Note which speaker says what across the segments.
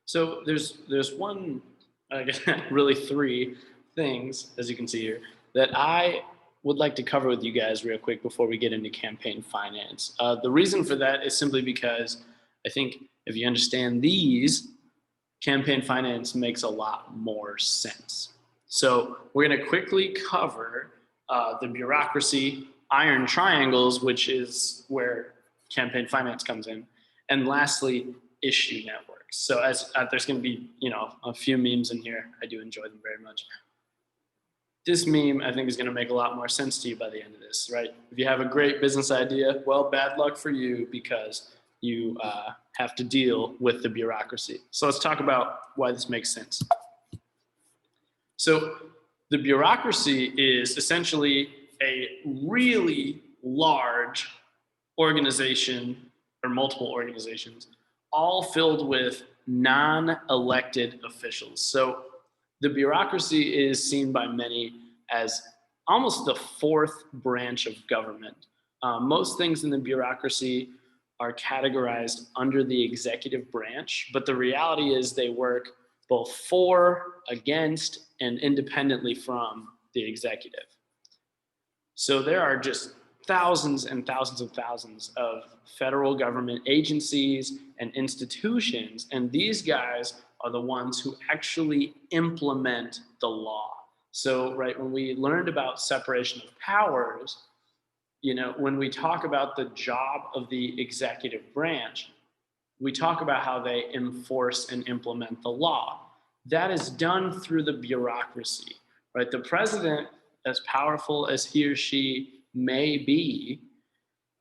Speaker 1: So there's one, I guess, really three things, as you can see here, that I would like to cover with you guys real quick before we get into campaign finance. The reason for that is simply because I think if you understand these, campaign finance makes a lot more sense. So we're going to quickly cover the bureaucracy, iron triangles, which is where campaign finance comes in, and lastly, issue networks. So as there's going to be a few memes in here. I do enjoy them very much. This meme I think is going to make a lot more sense to you by the end of this, right? If you have a great business idea, well, bad luck for you because you have to deal with the bureaucracy. So let's talk about why this makes sense. So the bureaucracy is essentially a really large organization or multiple organizations, all filled with non-elected officials. So the bureaucracy is seen by many as almost the fourth branch of government. Most things in the bureaucracy are categorized under the executive branch, but the reality is they work both for, against, and independently from the executive. So there are just thousands and thousands of thousands of federal government agencies and institutions, and these guys are the ones who actually implement the law. So, right, when we learned about separation of powers, when we talk about the job of the executive branch, we talk about how they enforce and implement the law. That is done through the bureaucracy, right? The president, as powerful as he or she may be,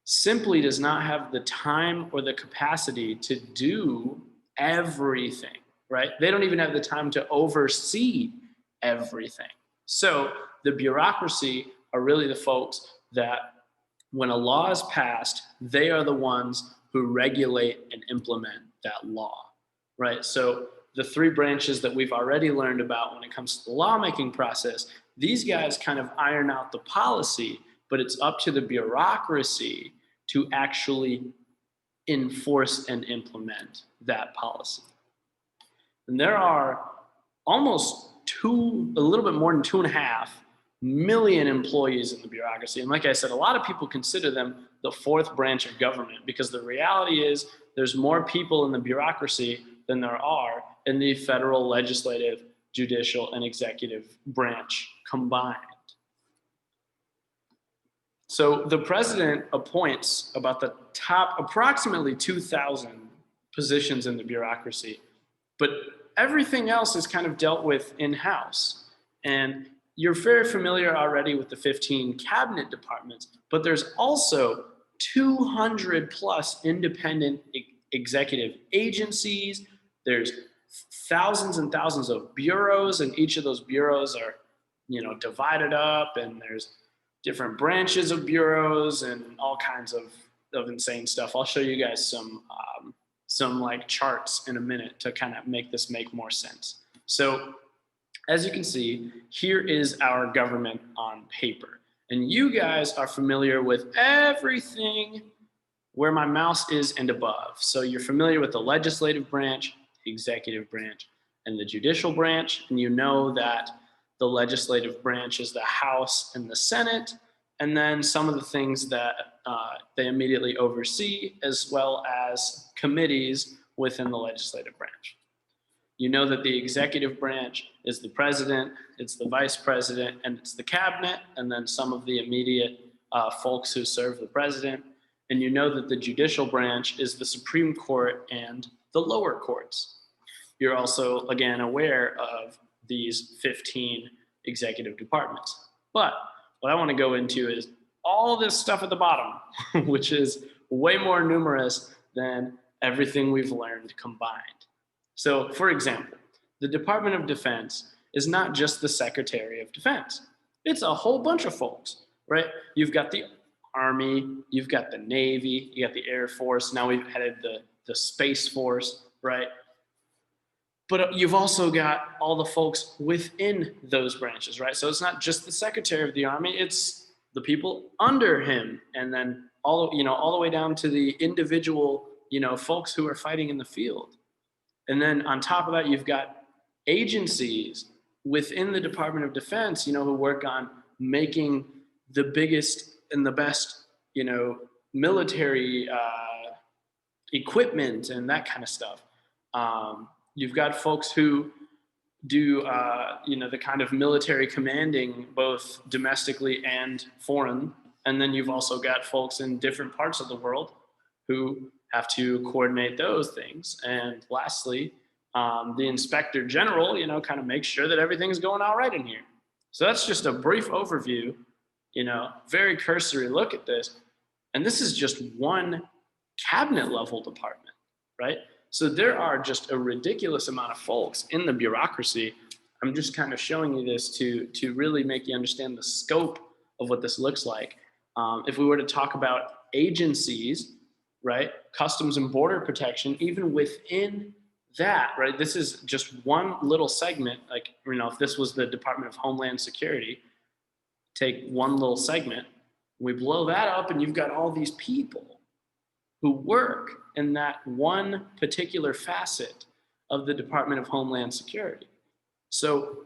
Speaker 1: simply does not have the time or the capacity to do everything, right? They don't even have the time to oversee everything. So the bureaucracy are really the folks that when a law is passed, they are the ones who regulate and implement that law, right? So the three branches that we've already learned about when it comes to the lawmaking process, these guys kind of iron out the policy, but it's up to the bureaucracy to actually enforce and implement that policy. And there are almost a little bit more than 2.5 million employees in the bureaucracy. And like I said, a lot of people consider them the fourth branch of government because the reality is there's more people in the bureaucracy than there are in the federal legislative, judicial, and executive branch combined. So the president appoints about the top approximately 2,000 positions in the bureaucracy, but everything else is kind of dealt with in-house. And you're very familiar already with the 15 cabinet departments, but there's also 200 plus independent executive agencies. There's thousands and thousands of bureaus, and each of those bureaus are, divided up, and there's different branches of bureaus and all kinds of insane stuff. I'll show you guys some like charts in a minute to kind of make this make more sense. So as you can see, here is our government on paper. And you guys are familiar with everything where my mouse is and above. So you're familiar with the legislative branch, the executive branch, and the judicial branch. And you know that the legislative branch is the House and the Senate, and then some of the things that they immediately oversee, as well as committees within the legislative branch. You know that the executive branch is the president, it's the vice president, and it's the cabinet, and then some of the immediate folks who serve the president. And you know that the judicial branch is the Supreme Court and the lower courts. You're also, again, aware of these 15 executive departments. But what I want to go into is all this stuff at the bottom, which is way more numerous than everything we've learned combined. So, for example, the Department of Defense is not just the Secretary of Defense. It's a whole bunch of folks, right? You've got the Army, you've got the Navy, you got the Air Force, now we've added the Space Force, right? But you've also got all the folks within those branches, right? So it's not just the Secretary of the Army, it's the people under him, and then all the way down to the individual, folks who are fighting in the field. And then on top of that, you've got agencies within the Department of Defense, who work on making the biggest and the best, military equipment and that kind of stuff. You've got folks who do, the kind of military commanding, both domestically and foreign. And then you've also got folks in different parts of the world who have to coordinate those things. And lastly, the inspector general, kind of makes sure that everything's going all right in here. So that's just a brief overview, very cursory look at this. And this is just one cabinet level department, right? So there are just a ridiculous amount of folks in the bureaucracy. I'm just kind of showing you this to really make you understand the scope of what this looks like. If we were to talk about agencies, right, Customs and Border Protection, even within that, right, this is just one little segment. Like, if this was the Department of Homeland Security, take one little segment, we blow that up, and you've got all these people who work in that one particular facet of the Department of Homeland Security. So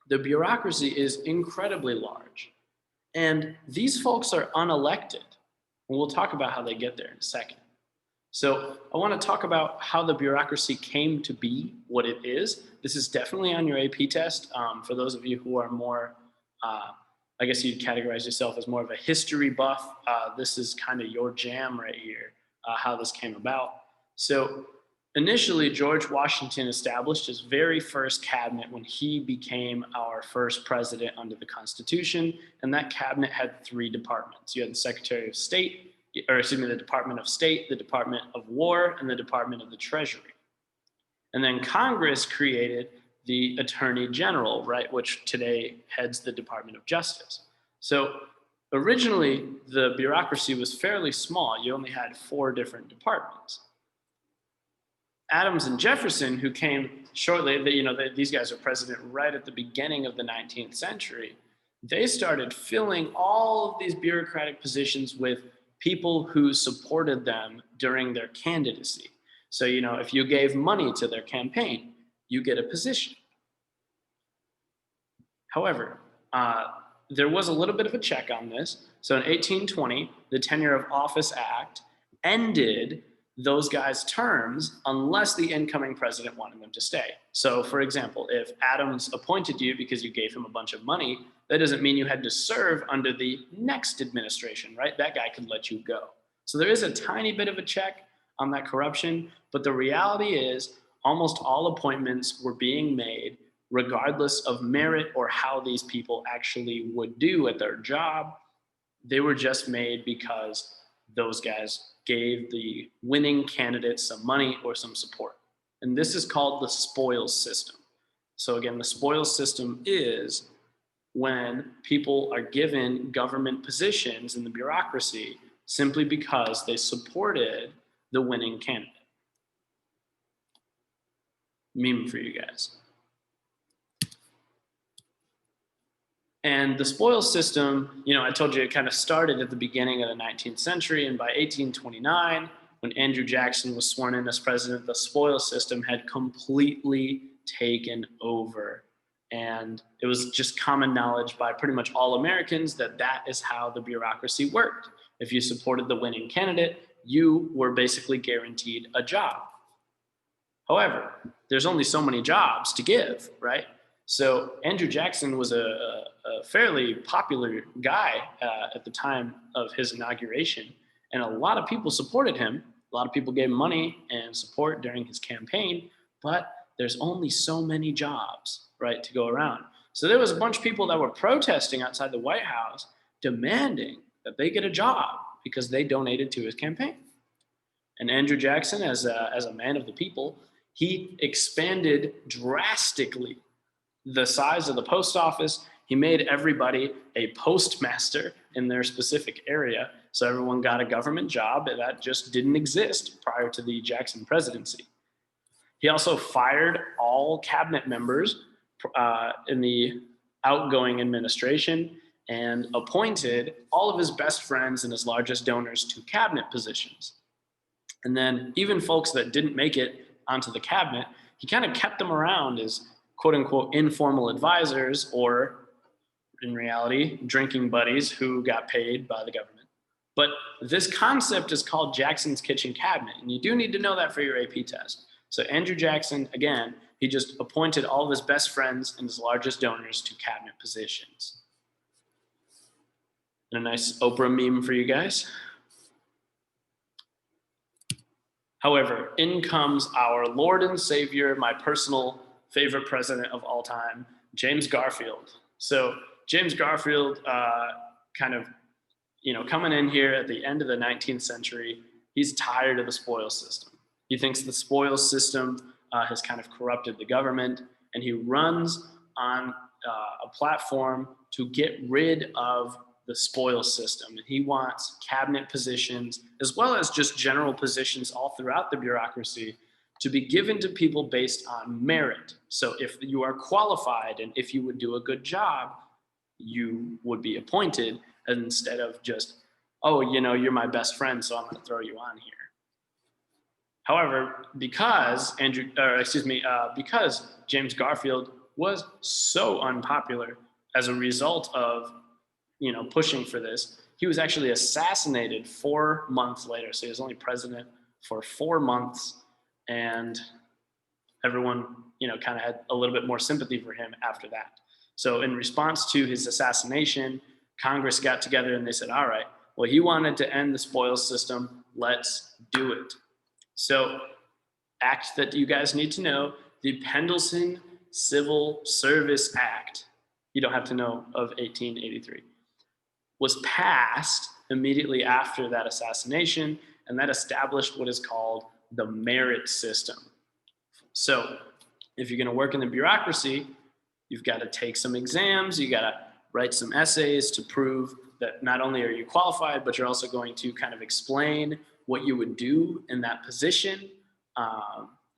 Speaker 1: the bureaucracy is incredibly large. And these folks are unelected. And we'll talk about how they get there in a second. So I want to talk about how the bureaucracy came to be what it is. This is definitely on your AP test. For those of you who are more, I guess you'd categorize yourself as more of a history buff. This is kind of your jam right here, how this came about. So initially, George Washington established his very first cabinet when he became our first president under the Constitution. And that cabinet had 3 departments. You had the Secretary of State, the Department of State, the Department of War, and the Department of the Treasury. And then Congress created the Attorney General, right, which today heads the Department of Justice. So originally, the bureaucracy was fairly small. You only had 4 different departments. Adams and Jefferson, who came shortly, these guys are president right at the beginning of the 19th century, they started filling all of these bureaucratic positions with people who supported them during their candidacy. So, if you gave money to their campaign, you get a position. However, there was a little bit of a check on this. So in 1820, the Tenure of Office Act ended those guys' terms unless the incoming president wanted them to stay. So for example, if Adams appointed you because you gave him a bunch of money, that doesn't mean you had to serve under the next administration, right? That guy could let you go. So there is a tiny bit of a check on that corruption, but the reality is almost all appointments were being made regardless of merit or how these people actually would do at their job. They were just made because those guys gave the winning candidate some money or some support. And this is called the spoils system. So again, the spoils system is when people are given government positions in the bureaucracy simply because they supported the winning candidate. Meme for you guys. And the spoils system, I told you it kind of started at the beginning of the 19th century. And by 1829, when Andrew Jackson was sworn in as president, the spoils system had completely taken over. And it was just common knowledge by pretty much all Americans that that is how the bureaucracy worked. If you supported the winning candidate, you were basically guaranteed a job. However, there's only so many jobs to give, right? So Andrew Jackson was a fairly popular guy at the time of his inauguration, and a lot of people supported him. A lot of people gave him money and support during his campaign, but there's only so many jobs, right, to go around. So there was a bunch of people that were protesting outside the White House demanding that they get a job because they donated to his campaign. And Andrew Jackson, as a man of the people, he expanded drastically the size of the post office. He made everybody a postmaster in their specific area. So everyone got a government job that just didn't exist prior to the Jackson presidency. He also fired all cabinet members in the outgoing administration and appointed all of his best friends and his largest donors to cabinet positions. And then even folks that didn't make it onto the cabinet, he kind of kept them around as quote unquote informal advisors, or in reality, drinking buddies who got paid by the government. But this concept is called Jackson's Kitchen Cabinet, and you do need to know that for your AP test. So Andrew Jackson, again, he just appointed all of his best friends and his largest donors to cabinet positions. And a nice Oprah meme for you guys. However, in comes our Lord and Savior, my personal favorite president of all time, James Garfield. So James Garfield, kind of, coming in here at the end of the 19th century, he's tired of the spoils system. He thinks the spoils system has kind of corrupted the government, and he runs on a platform to get rid of the spoils system. And he wants cabinet positions, as well as just general positions all throughout the bureaucracy, to be given to people based on merit. So if you are qualified and if you would do a good job, you would be appointed, instead of just, oh, you're my best friend, so I'm going to throw you on here. However, because because James Garfield was so unpopular as a result of, pushing for this, he was actually assassinated 4 months later. So he was only president for 4 months, and everyone, kind of had a little bit more sympathy for him after that. So in response to his assassination, Congress got together and they said, all right, well, he wanted to end the spoils system. Let's do it. So, act that you guys need to know, the Pendleton Civil Service Act, you don't have to know, of 1883, was passed immediately after that assassination, and that established what is called the merit system. So, if you're going to work in the bureaucracy, you've got to take some exams, you got to write some essays to prove that not only are you qualified, but you're also going to kind of explain what you would do in that position,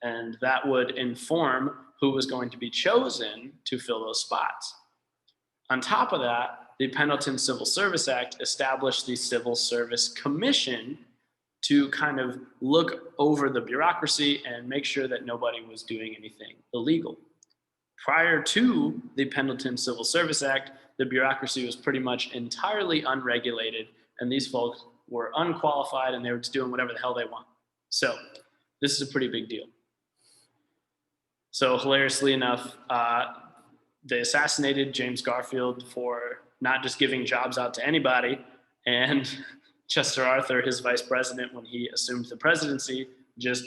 Speaker 1: and that would inform who was going to be chosen to fill those spots. On top of that, the Pendleton Civil Service Act established the Civil Service Commission to kind of look over the bureaucracy and make sure that nobody was doing anything illegal. Prior to the Pendleton Civil Service Act, the bureaucracy was pretty much entirely unregulated, and these folks were unqualified and they were just doing whatever the hell they want. So this is a pretty big deal. So hilariously enough, they assassinated James Garfield for not just giving jobs out to anybody, and Chester Arthur, his vice president, when he assumed the presidency, just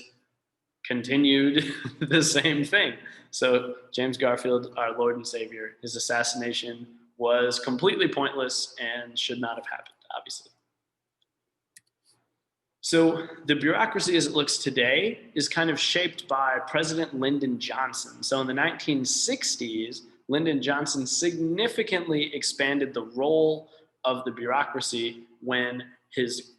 Speaker 1: continued the same thing. So James Garfield, our Lord and Savior, his assassination was completely pointless and should not have happened, obviously. So the bureaucracy as it looks today is kind of shaped by President Lyndon Johnson. So in the 1960s, Lyndon Johnson significantly expanded the role of the bureaucracy when his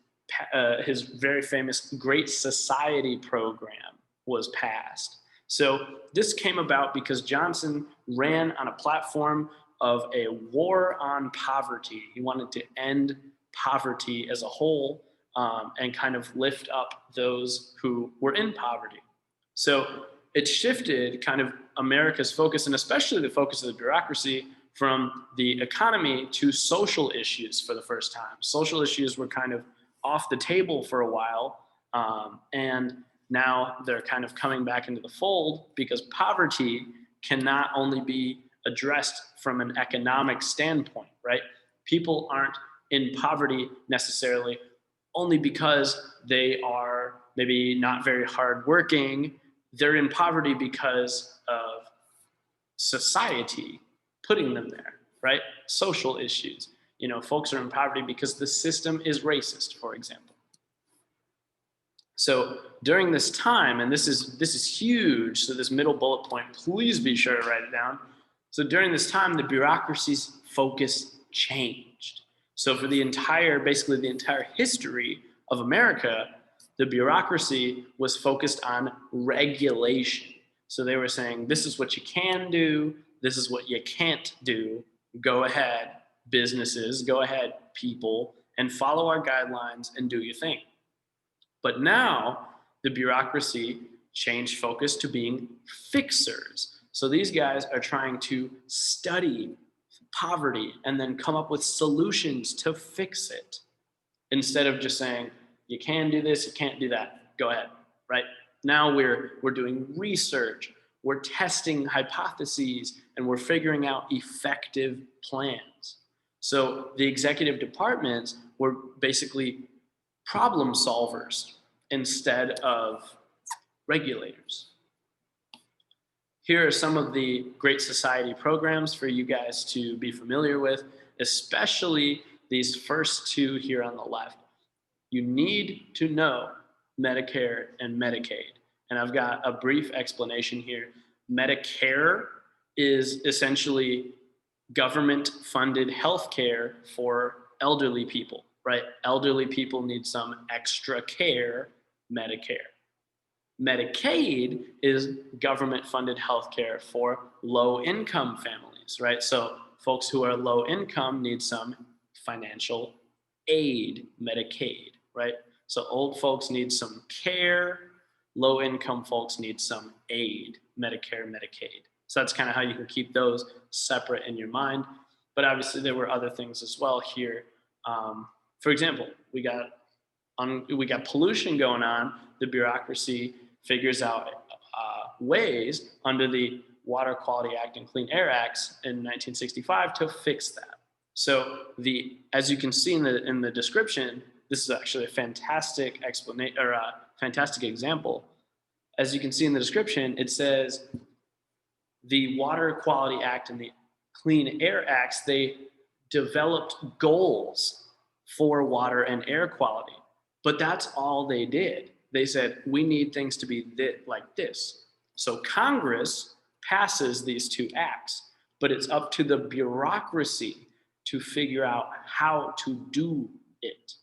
Speaker 1: very famous Great Society program was passed. So this came about because Johnson ran on a platform of a war on poverty. He wanted to end poverty as a whole, and kind of lift up those who were in poverty. So it shifted kind of America's focus, and especially the focus of the bureaucracy, from the economy to social issues for the first time. Social issues were kind of off the table for a while, and now they're kind of coming back into the fold, because poverty can not only be addressed from an economic standpoint, right? People aren't in poverty necessarily only because they are maybe not very hardworking. They're in poverty because of society putting them there, right? Social issues. Folks are in poverty because the system is racist, for example. So during this time, and this is huge, so this middle bullet point, please be sure to write it down. So during this time, the bureaucracy's focus changed. So for basically the entire history of America, the bureaucracy was focused on regulation. So they were saying, this is what you can do, this is what you can't do. Go ahead, businesses, go ahead, people, and follow our guidelines and do your thing. But now the bureaucracy change focus to being fixers. So these guys are trying to study poverty and then come up with solutions to fix it, instead of just saying, you can do this, you can't do that, go ahead, right? Now we're doing research, we're testing hypotheses, and we're figuring out effective plans. So the executive departments were basically problem solvers instead of regulators. Here are some of the Great Society programs for you guys to be familiar with, especially these first two here on the left. You need to know Medicare and Medicaid. And I've got a brief explanation here. Medicare is essentially government-funded healthcare for elderly people, right? Elderly people need some extra care, Medicare. Medicaid is government-funded healthcare for low-income families, right? So folks who are low income need some financial aid, Medicaid, right? So old folks need some care, low-income folks need some aid, Medicare, Medicaid. So that's kind of how you can keep those separate in your mind. But obviously there were other things as well here. For example, we got pollution going on. The bureaucracy figures out ways under the Water Quality Act and Clean Air Acts in 1965 to fix that. So as you can see in the description, this is actually a fantastic explanation, or a fantastic example. As you can see in the description, it says the Water Quality Act and the Clean Air Acts, they developed goals for water and air quality, but that's all they did. They said, we need things to be like this. So Congress passes these two acts, but it's up to the bureaucracy to figure out how to do it.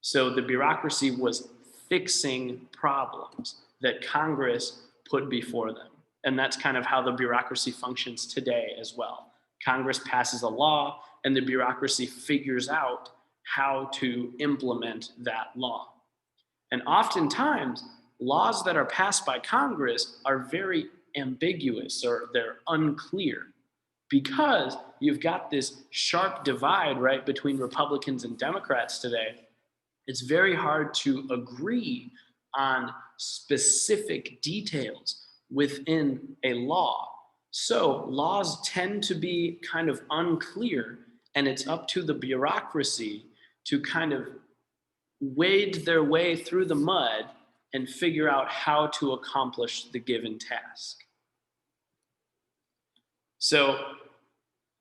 Speaker 1: So the bureaucracy was fixing problems that Congress put before them. And that's kind of how the bureaucracy functions today as well. Congress passes a law and the bureaucracy figures out how to implement that law. And oftentimes, laws that are passed by Congress are very ambiguous, or they're unclear, because you've got this sharp divide, right, between Republicans and Democrats today. It's very hard to agree on specific details within a law. So laws tend to be kind of unclear, and it's up to the bureaucracy to kind of wade their way through the mud and figure out how to accomplish the given task. So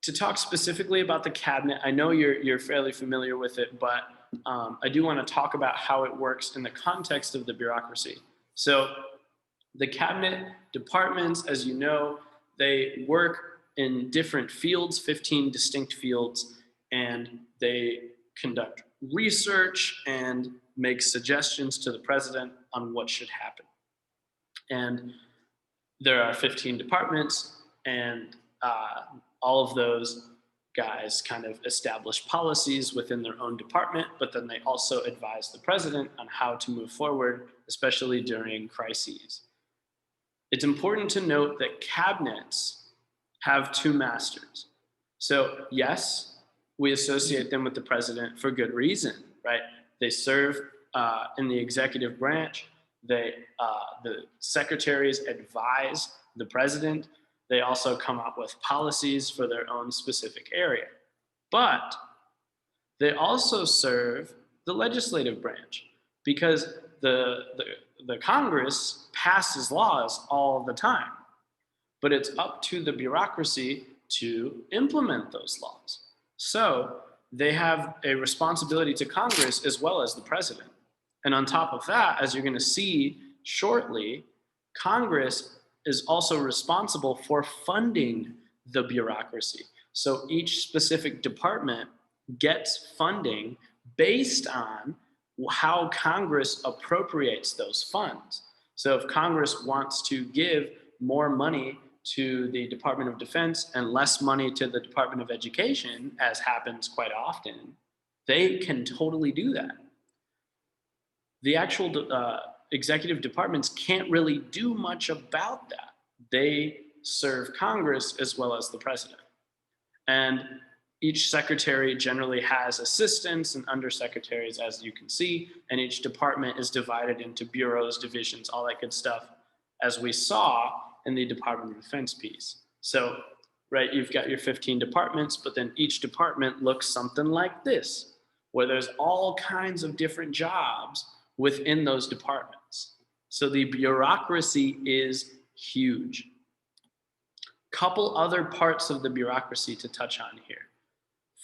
Speaker 1: to talk specifically about the cabinet, I know you're fairly familiar with it, but I do want to talk about how it works in the context of the bureaucracy. So the cabinet departments, as you know, they work in different fields, 15 distinct fields, and they conduct research and make suggestions to the president on what should happen. And there are 15 departments, and all of those guys kind of establish policies within their own department, but then they also advise the president on how to move forward, especially during crises. It's important to note that cabinets have two masters. So yes, we associate them with the president for good reason, right? They serve in the executive branch. The secretaries advise the president. They also come up with policies for their own specific area. But they also serve the legislative branch, because the Congress passes laws all the time, but it's up to the bureaucracy to implement those laws. So they have a responsibility to Congress as well as the president. And on top of that, as you're going to see shortly, Congress is also responsible for funding the bureaucracy. So each specific department gets funding based on how Congress appropriates those funds. So if Congress wants to give more money to the Department of Defense and less money to the Department of Education, as happens quite often, they can totally do that. The actual executive departments can't really do much about that. They serve Congress as well as the president. And each secretary generally has assistants and undersecretaries, as you can see, and each department is divided into bureaus, divisions, all that good stuff, as we saw in the Department of Defense piece. So, right, you've got your 15 departments, but then each department looks something like this, where there's all kinds of different jobs within those departments. So the bureaucracy is huge. Couple other parts of the bureaucracy to touch on here.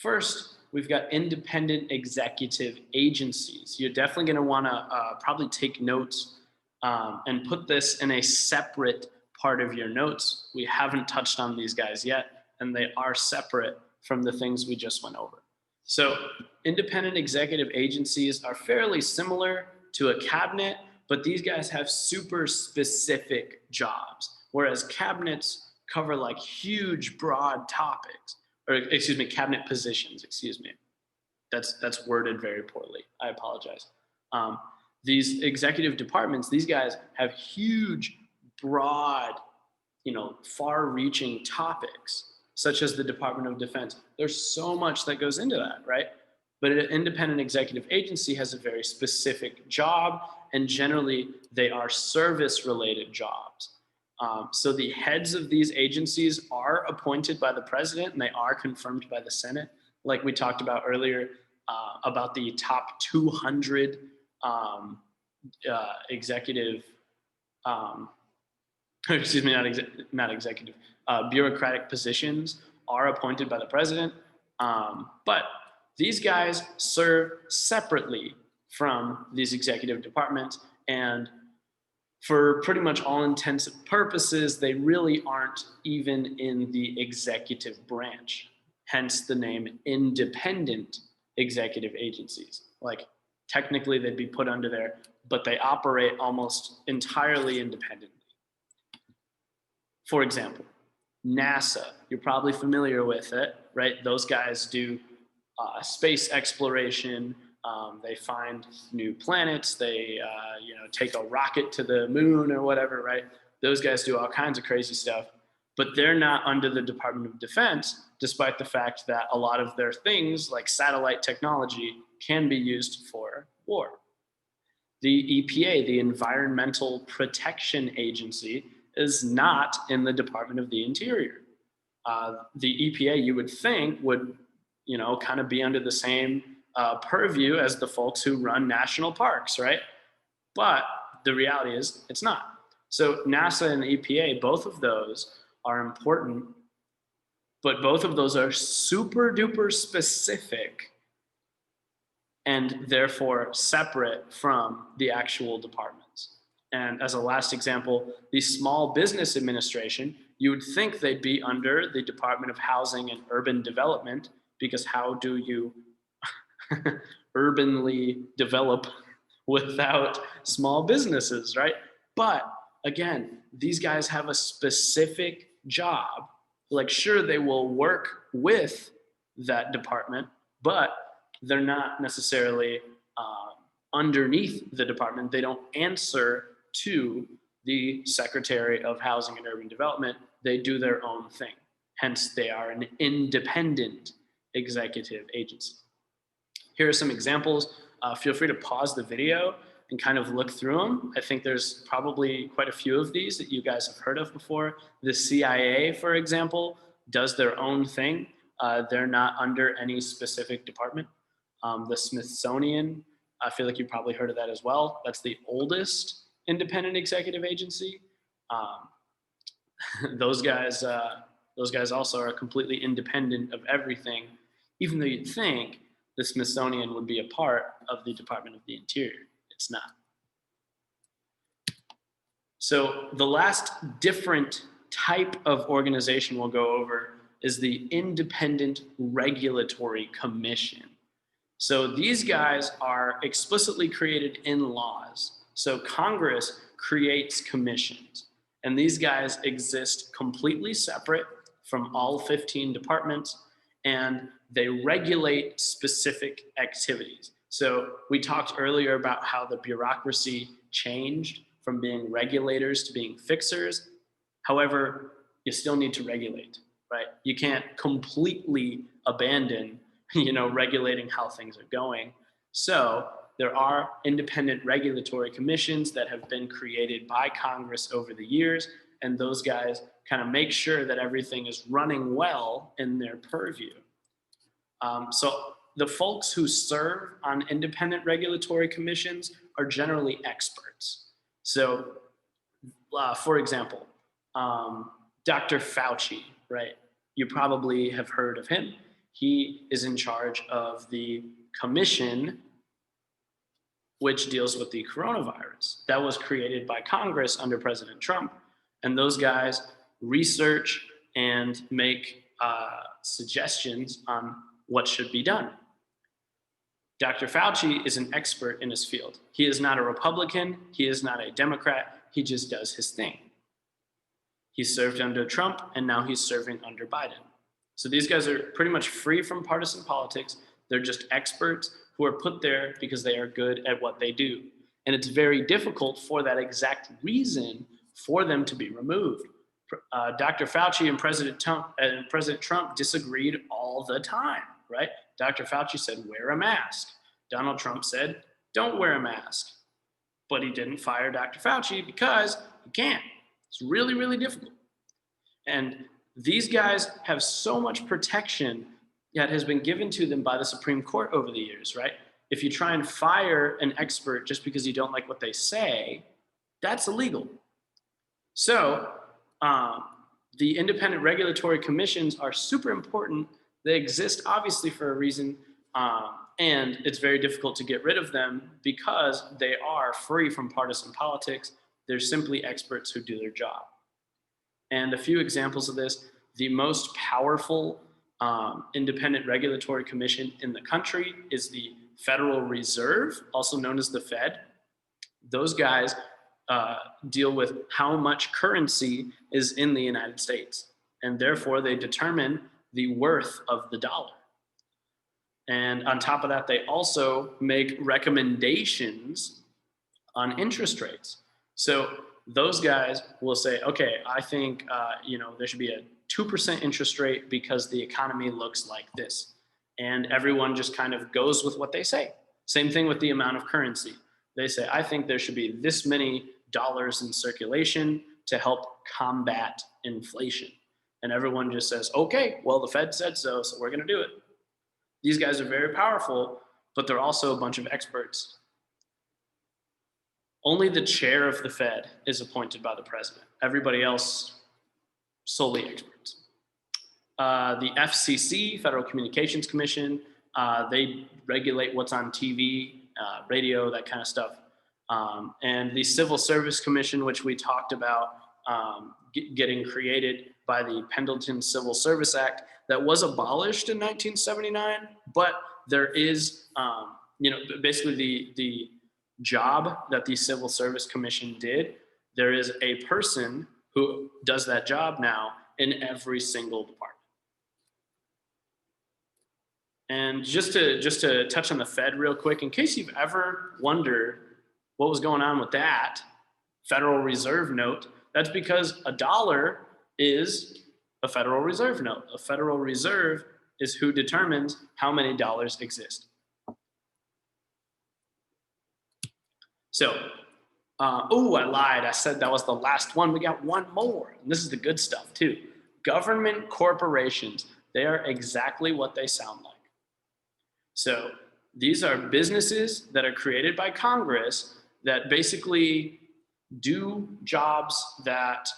Speaker 1: First, we've got independent executive agencies. You're definitely going to want to probably take notes and put this in a separate part of your notes. We haven't touched on these guys yet, and they are separate from the things we just went over. So independent executive agencies are fairly similar to a cabinet, but these guys have super specific jobs, whereas cabinets cover like huge, broad topics, or excuse me, cabinet positions, excuse me. That's worded very poorly. I apologize. These executive departments, these guys have huge, broad, far-reaching topics, such as the Department of Defense. There's so much that goes into that, right? But an independent executive agency has a very specific job, and generally they are service-related jobs. So the heads of these agencies are appointed by the president, and they are confirmed by the Senate, like we talked about earlier about the top 200 executive, excuse me, not executive, bureaucratic positions are appointed by the president. But these guys serve separately from these executive departments, and for pretty much all intents and purposes, they really aren't even in the executive branch, hence the name independent executive agencies. Like, technically they'd be put under there, but they operate almost entirely independently. For example, NASA, you're probably familiar with it, right? Those guys do space exploration. They find new planets. They, take a rocket to the moon or whatever, right? Those guys do all kinds of crazy stuff, but they're not under the Department of Defense, despite the fact that a lot of their things, like satellite technology, can be used for war. The EPA, the Environmental Protection Agency, is not in the Department of the Interior. The EPA, you would think, would, kind of be under the same purview as the folks who run national parks, right? But the reality is it's not. So NASA and the EPA, both of those are important, but both of those are super duper specific and therefore separate from the actual departments. And as a last example, the Small Business Administration, you would think they'd be under the Department of Housing and Urban Development, because how do you urbanly develop without small businesses, right? But again, these guys have a specific job. Like, sure, they will work with that department, but they're not necessarily underneath the department. They don't answer to the Secretary of Housing and Urban Development. They do their own thing. Hence, they are an independent executive agency. Here are some examples. Feel free to pause the video and kind of look through them. I think there's probably quite a few of these that you guys have heard of before. The CIA, for example, does their own thing. They're not under any specific department. The Smithsonian, I feel like you probably heard of that as well. That's the oldest independent executive agency. Those guys also are completely independent of everything, even though you'd think the Smithsonian would be a part of the Department of the Interior. It's not. So the last different type of organization we'll go over is the Independent Regulatory Commission. So these guys are explicitly created in laws. So Congress creates commissions, and these guys exist completely separate from all 15 departments, and they regulate specific activities. So we talked earlier about how the bureaucracy changed from being regulators to being fixers. However, you still need to regulate, right? You can't completely abandon, regulating how things are going. So there are independent regulatory commissions that have been created by Congress over the years, and those guys kind of make sure that everything is running well in their purview. So the folks who serve on independent regulatory commissions are generally experts. So, for example, Dr. Fauci, right? You probably have heard of him. He is in charge of the commission which deals with the coronavirus. That was created by Congress under President Trump. And those guys research and make suggestions on what should be done. Dr. Fauci is an expert in his field. He is not a Republican. He is not a Democrat. He just does his thing. He served under Trump, and now he's serving under Biden. So these guys are pretty much free from partisan politics. They're just experts who are put there because they are good at what they do. And it's very difficult for that exact reason for them to be removed. Dr. Fauci and President Trump disagreed all the time, right? Dr. Fauci said, wear a mask. Donald Trump said, don't wear a mask. But he didn't fire Dr. Fauci because he can't. It's really, really difficult. And these guys have so much protection that has been given to them by the Supreme Court over the years, right? If you try and fire an expert just because you don't like what they say, that's illegal. So the independent regulatory commissions are super important. They exist obviously for a reason, and it's very difficult to get rid of them because they are free from partisan politics. They're simply experts who do their job. And a few examples of this, the most powerful independent regulatory commission in the country is the Federal Reserve, also known as the Fed. Those guys deal with how much currency is in the United States, and therefore they determine the worth of the dollar. And on top of that, they also make recommendations on interest rates. So those guys will say, okay, I think there should be a 2% interest rate because the economy looks like this. And everyone just kind of goes with what they say. Same thing with the amount of currency. They say, I think there should be this many dollars in circulation to help combat inflation. And everyone just says, okay, well, the Fed said so, so we're going to do it. These guys are very powerful, but they're also a bunch of experts. Only the chair of the Fed is appointed by the president. Everybody else, solely experts. The FCC, Federal Communications Commission, they regulate what's on TV, radio, that kind of stuff. And the Civil Service Commission, which we talked about getting created by the Pendleton Civil Service Act, that was abolished in 1979, but there is, basically the job that the Civil Service Commission did, there is a person who does that job now in every single department. And just to touch on the Fed real quick, in case you've ever wondered what was going on with that Federal Reserve note, that's because a dollar is a Federal Reserve note. A Federal Reserve is who determines how many dollars exist. So, I lied. I said that was the last one. We got one more. And this is the good stuff too. Government corporations, they are exactly what they sound like. So these are businesses that are created by Congress that basically do jobs that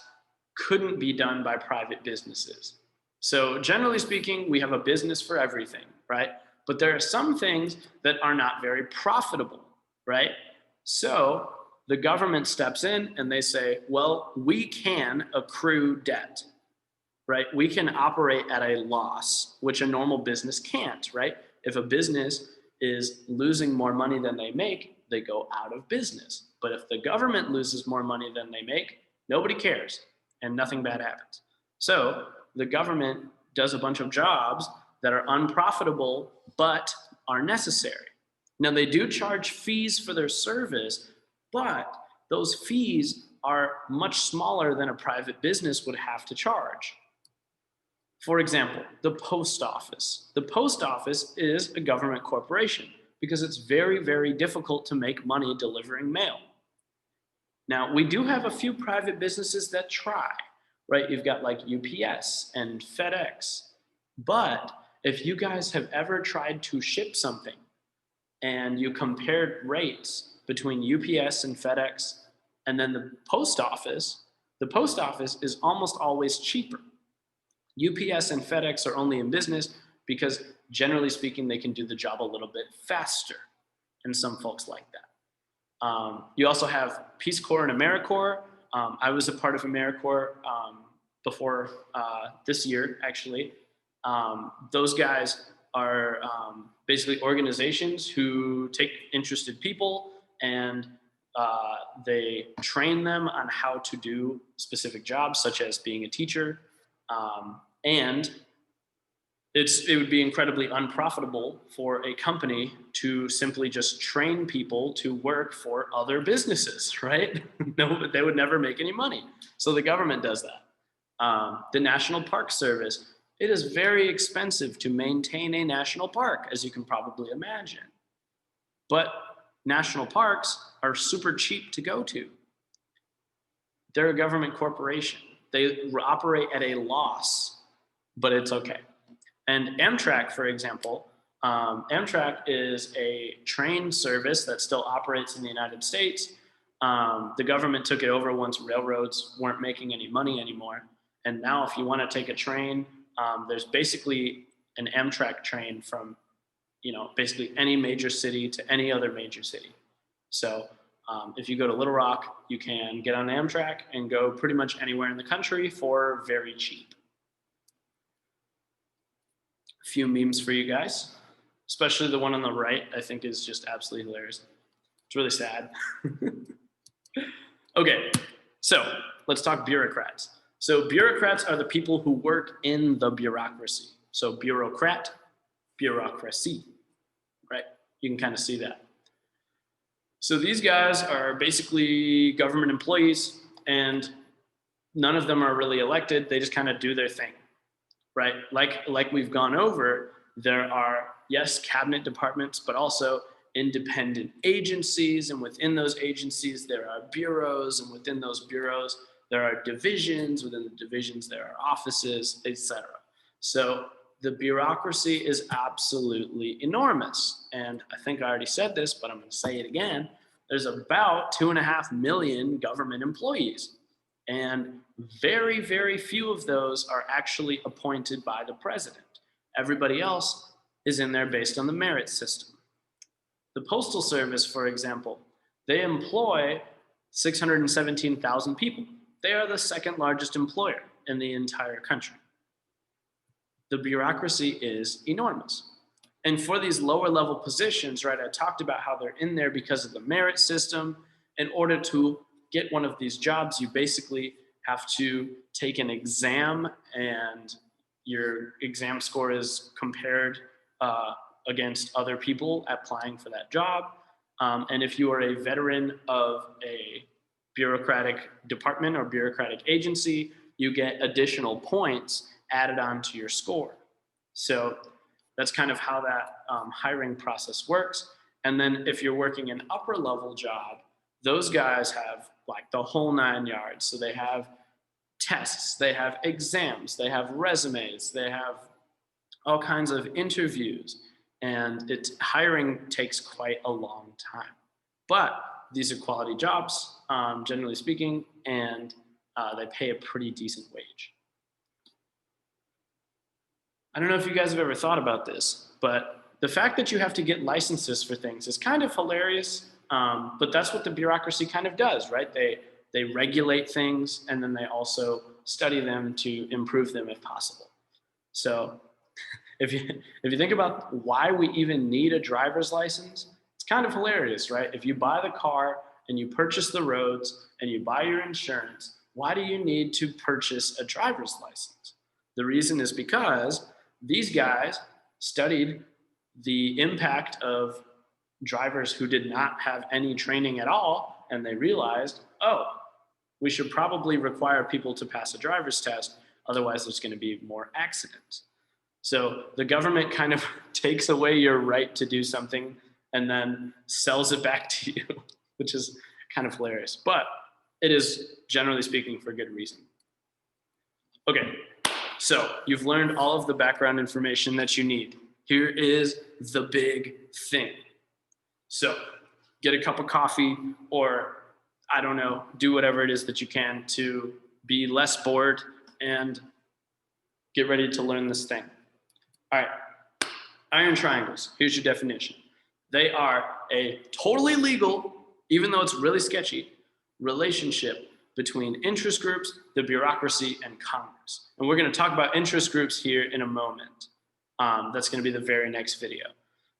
Speaker 1: couldn't be done by private businesses. So generally speaking, we have a business for everything, right? But there are some things that are not very profitable, right? So the government steps in and they say, well, we can accrue debt, right? We can operate at a loss, which a normal business can't, right? If a business is losing more money than they make, they go out of business. But if the government loses more money than they make, nobody cares and nothing bad happens. So the government does a bunch of jobs that are unprofitable but are necessary. Now they do charge fees for their service, but those fees are much smaller than a private business would have to charge. For example, the post office. The post office is a government corporation because it's very, very difficult to make money delivering mail. Now, we do have a few private businesses that try, right? You've got like UPS and FedEx. But if you guys have ever tried to ship something and you compared rates between UPS and FedEx and then the post office is almost always cheaper. UPS and FedEx are only in business because generally speaking, they can do the job a little bit faster. And some folks like that. You also have Peace Corps and AmeriCorps. I was a part of AmeriCorps before this year, actually. Those guys are basically organizations who take interested people and they train them on how to do specific jobs, such as being a teacher. And it would be incredibly unprofitable for a company to simply just train people to work for other businesses, right? No, they would never make any money. So the government does that. The National Park Service, it is very expensive to maintain a national park, as you can probably imagine. But national parks are super cheap to go to. They're a government corporation. They operate at a loss, but it's okay. And Amtrak, for example, Amtrak is a train service that still operates in the United States. The government took it over once railroads weren't making any money anymore. And now if you want to take a train, there's basically an Amtrak train from, basically any major city to any other major city. So if you go to Little Rock, you can get on Amtrak and go pretty much anywhere in the country for very cheap. A few memes for you guys, especially the one on the right, I think is just absolutely hilarious. It's really sad. Okay, so let's talk bureaucrats. So bureaucrats are the people who work in the bureaucracy. So bureaucrat, bureaucracy, right? You can kind of see that. So these guys are basically government employees and none of them are really elected. They just kind of do their thing, right? Like we've gone over, there are, yes, cabinet departments, but also independent agencies. And within those agencies, there are bureaus. And within those bureaus, there are divisions. Within the divisions, there are offices, etc. So the bureaucracy is absolutely enormous. And I think I already said this, but I'm going to say it again. There's about 2.5 million government employees. And very, very few of those are actually appointed by the president. Everybody else is in there based on the merit system. The Postal Service, for example, they employ 617,000 people. They are the second largest employer in the entire country. The bureaucracy is enormous. And for these lower level positions, right, I talked about how they're in there because of the merit system. In order to get one of these jobs, you basically have to take an exam and your exam score is compared against other people applying for that job. And if you are a veteran of a bureaucratic department or bureaucratic agency, you get additional points added onto your score. So that's kind of how that hiring process works. And then if you're working an upper level job, those guys have like the whole 9 yards. So they have tests, they have exams, they have resumes, they have all kinds of interviews. And hiring takes quite a long time. But these are quality jobs, generally speaking, and they pay a pretty decent wage. I don't know if you guys have ever thought about this, but the fact that you have to get licenses for things is kind of hilarious, but that's what the bureaucracy kind of does, right? They regulate things and then they also study them to improve them if possible. So if you think about why we even need a driver's license, it's kind of hilarious, right? If you buy the car and you purchase the roads and you buy your insurance, why do you need to purchase a driver's license? The reason is because these guys studied the impact of drivers who did not have any training at all, and they realized, oh, we should probably require people to pass a driver's test, otherwise there's going to be more accidents. So the government kind of takes away your right to do something and then sells it back to you, which is kind of hilarious. But it is, generally speaking, for good reason. Okay, so you've learned all of the background information that you need. Here is the big thing. So get a cup of coffee, or I don't know, do whatever it is that you can to be less bored and get ready to learn this thing. All right, iron triangles, here's your definition. They are a totally legal, even though it's really sketchy, relationship between interest groups, the bureaucracy, and Congress. And we're going to talk about interest groups here in a moment. That's going to be the very next video.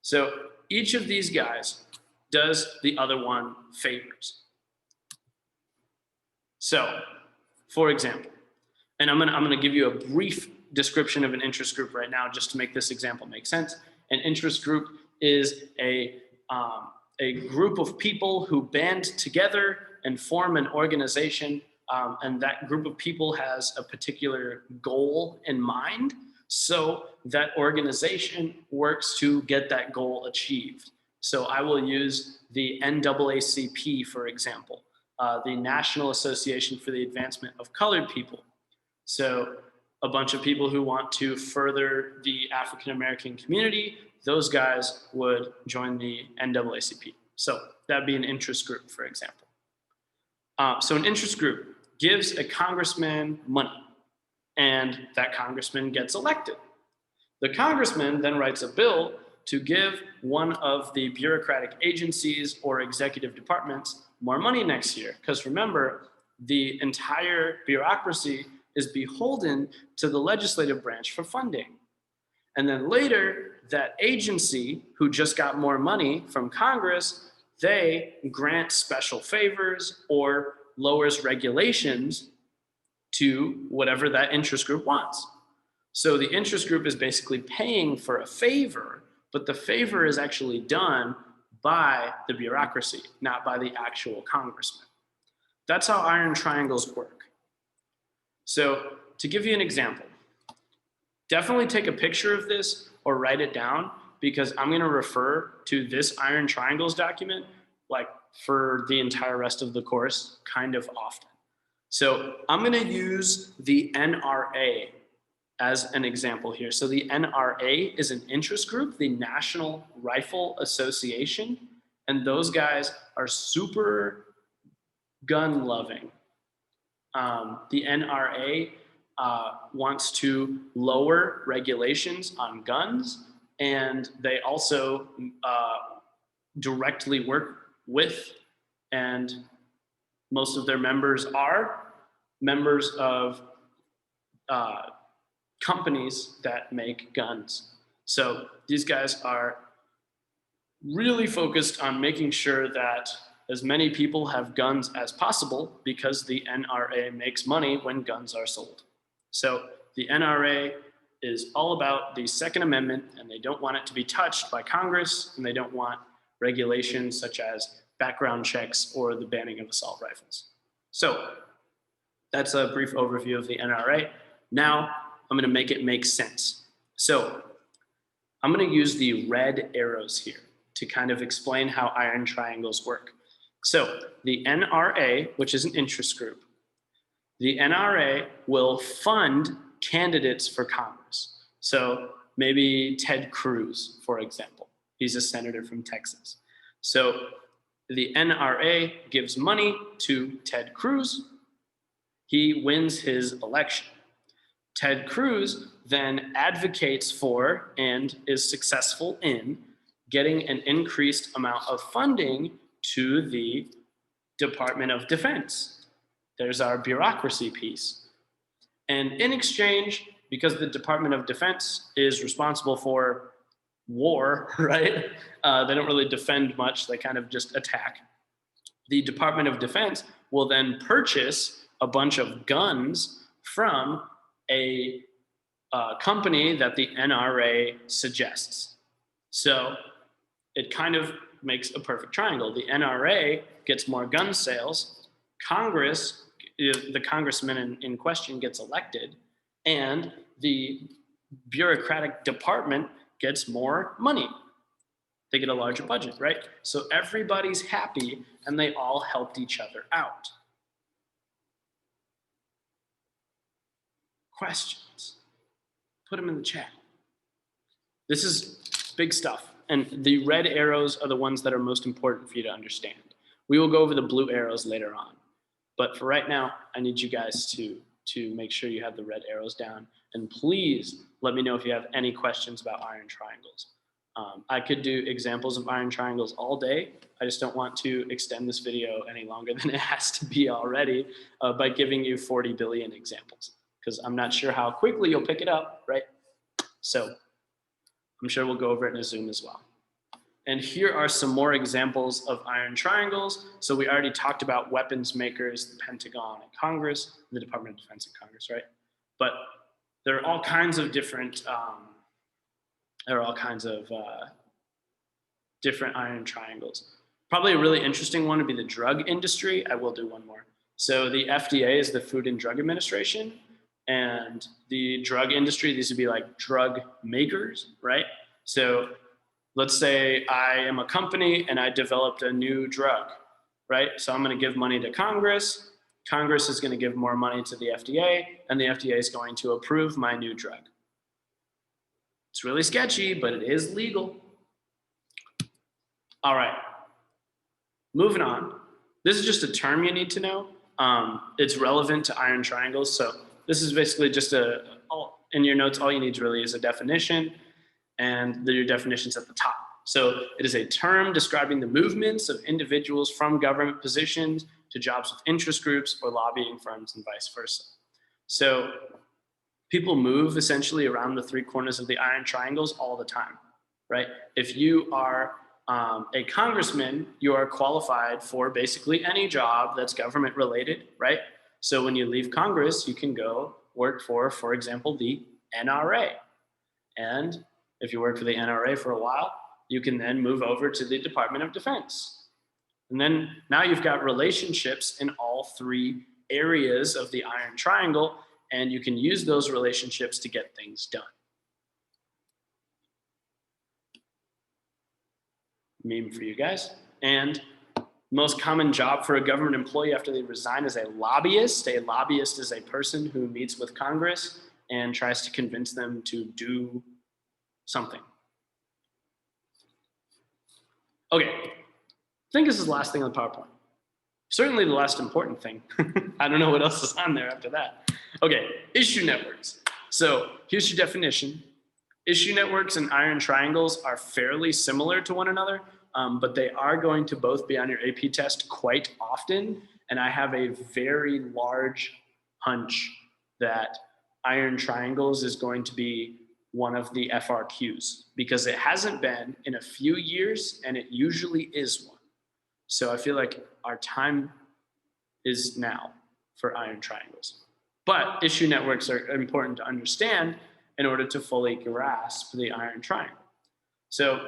Speaker 1: So each of these guys does the other one favors. So, for example, and I'm gonna give you a brief description of an interest group right now, just to make this example make sense. An interest group is a group of people who band together and form an organization, and that group of people has a particular goal in mind. So that organization works to get that goal achieved. So I will use the NAACP, for example, the National Association for the Advancement of Colored People. So a bunch of people who want to further the African American community, those guys would join the NAACP. So that'd be an interest group, for example. So an interest group gives a congressman money, and that congressman gets elected. The congressman then writes a bill to give one of the bureaucratic agencies or executive departments more money next year. Because remember, the entire bureaucracy is beholden to the legislative branch for funding. And then later, that agency who just got more money from Congress, they grant special favors or lowers regulations to whatever that interest group wants. So the interest group is basically paying for a favor, but the favor is actually done by the bureaucracy, not by the actual congressman. That's how iron triangles work. So to give you an example, definitely take a picture of this or write it down, because I'm going to refer to this iron triangles document like for the entire rest of the course kind of often. So I'm going to use the NRA as an example here. So the NRA is an interest group, the National Rifle Association, and those guys are super gun loving. The NRA wants to lower regulations on guns, and they also directly work with, and most of their members are members of companies that make guns. So these guys are really focused on making sure that as many people have guns as possible, because the NRA makes money when guns are sold. So the NRA is all about the Second Amendment, and they don't want it to be touched by Congress, and they don't want regulations such as background checks or the banning of assault rifles. So that's a brief overview of the NRA. Now I'm going to make it make sense. So I'm going to use the red arrows here to kind of explain how iron triangles work. So the NRA, which is an interest group, the NRA will fund candidates for Congress. So maybe Ted Cruz, for example. He's a senator from Texas. So the NRA gives money to Ted Cruz. He wins his election. Ted Cruz then advocates for and is successful in getting an increased amount of funding to the Department of Defense. There's our bureaucracy piece. And in exchange, because the Department of Defense is responsible for war, right? They don't really defend much, they kind of just attack. The Department of Defense will then purchase a bunch of guns from a company that the NRA suggests. So it kind of makes a perfect triangle. The NRA gets more gun sales, Congress, the congressman in question gets elected, and the bureaucratic department gets more money. They get a larger budget, right? So everybody's happy and they all helped each other out. Questions? Put them in the chat. This is big stuff. And the red arrows are the ones that are most important for you to understand. We will go over the blue arrows later on. But for right now, I need you guys to make sure you have the red arrows down. And please let me know if you have any questions about iron triangles. I could do examples of iron triangles all day. I just don't want to extend this video any longer than it has to be already by giving you 40 billion examples, because I'm not sure how quickly you'll pick it up, right? So I'm sure we'll go over it in a Zoom as well. And here are some more examples of iron triangles. So we already talked about weapons makers, the Pentagon and Congress, the Department of Defense and Congress, right? But there are all kinds of different, different iron triangles. Probably a really interesting one would be the drug industry. I will do one more. So the FDA is the Food and Drug Administration, and the drug industry, these would be like drug makers, right? So let's say I am a company and I developed a new drug, right? So I'm going to give money to Congress. Congress is going to give more money to the FDA, and the FDA is going to approve my new drug. It's really sketchy, but it is legal. All right, moving on. This is just a term you need to know. It's relevant to iron triangles. So this is basically just in your notes, all you need really is a definition, and your definition's at the top. So it is a term describing the movements of individuals from government positions to jobs with interest groups or lobbying firms and vice versa. So people move essentially around the three corners of the iron triangles all the time, right? If you are a congressman, you are qualified for basically any job that's government related, right? So when you leave Congress, you can go work for example, the NRA. And if you work for the NRA for a while, you can then move over to the Department of Defense. And then now you've got relationships in all three areas of the iron triangle, and you can use those relationships to get things done. Meme for you guys. And most common job for a government employee after they resign is a lobbyist. A lobbyist is a person who meets with Congress and tries to convince them to do something. Okay, I think this is the last thing on the PowerPoint. Certainly the last important thing. I don't know what else is on there after that. Okay, issue networks. So here's your definition. Issue networks and iron triangles are fairly similar to one another, but they are going to both be on your AP test quite often. And I have a very large hunch that iron triangles is going to be one of the FRQs, because it hasn't been in a few years and it usually is one. So I feel like our time is now for iron triangles. But issue networks are important to understand in order to fully grasp the iron triangle. So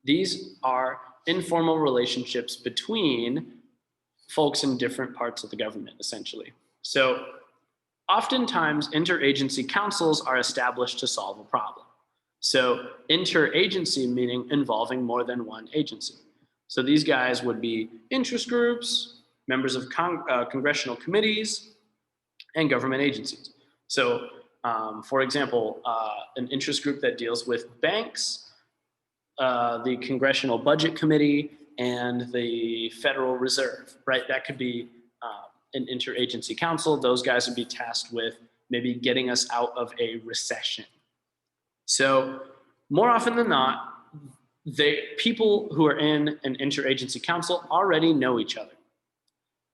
Speaker 1: these are informal relationships between folks in different parts of the government, essentially. So oftentimes interagency councils are established to solve a problem. So interagency meaning involving more than one agency. So these guys would be interest groups, members of congressional committees, and government agencies. So for example, an interest group that deals with banks, the Congressional Budget Committee, and the Federal Reserve, right? That could be an interagency council. Those guys would be tasked with maybe getting us out of a recession. So more often than not, people who are in an interagency council already know each other.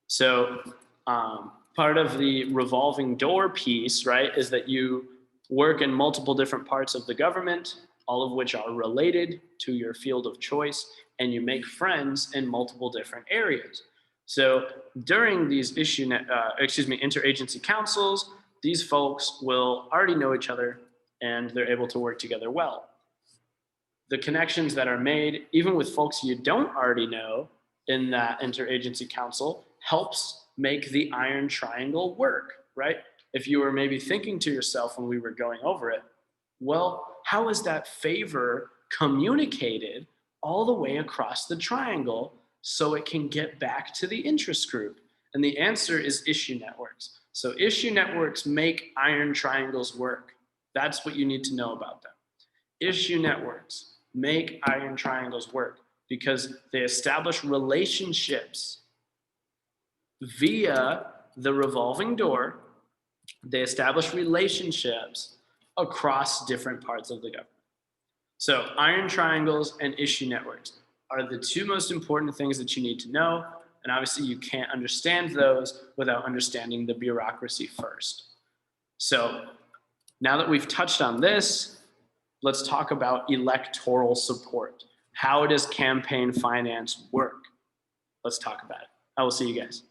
Speaker 1: So part of the revolving door piece, right, is that you work in multiple different parts of the government, all of which are related to your field of choice, and you make friends in multiple different areas. So during these interagency councils, these folks will already know each other and they're able to work together well. the connections that are made, even with folks you don't already know in that interagency council, helps make the iron triangle work, right? If you were maybe thinking to yourself when we were going over it, well, how is that favor communicated all the way across the triangle so it can get back to the interest group? And the answer is issue networks. So issue networks make iron triangles work. That's what you need to know about them. Issue networks make iron triangles work because they establish relationships via the revolving door. They establish relationships across different parts of the government. So iron triangles and issue networks are the two most important things that you need to know. And obviously you can't understand those without understanding the bureaucracy first. So now that we've touched on this, let's talk about electoral support. How does campaign finance work? Let's talk about it. I will see you guys.